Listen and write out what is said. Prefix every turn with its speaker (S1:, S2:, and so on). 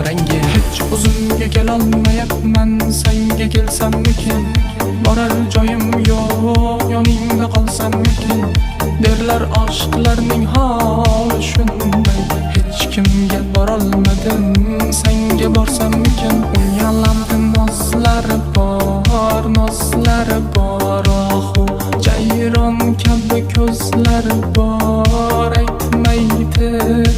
S1: rangi. Hech o'zimga kelolmayapman, senga kelsammikin? Borar joyim yo'q, yoningda qolsammikin? Derlar oshiqlarning holi shunday. Hech kimga borolmadim, senga borsammikin? Uyalamdi nozlari bor, nozlari bor. Ohu jayron kabi ko'zlari bor, aytmaydi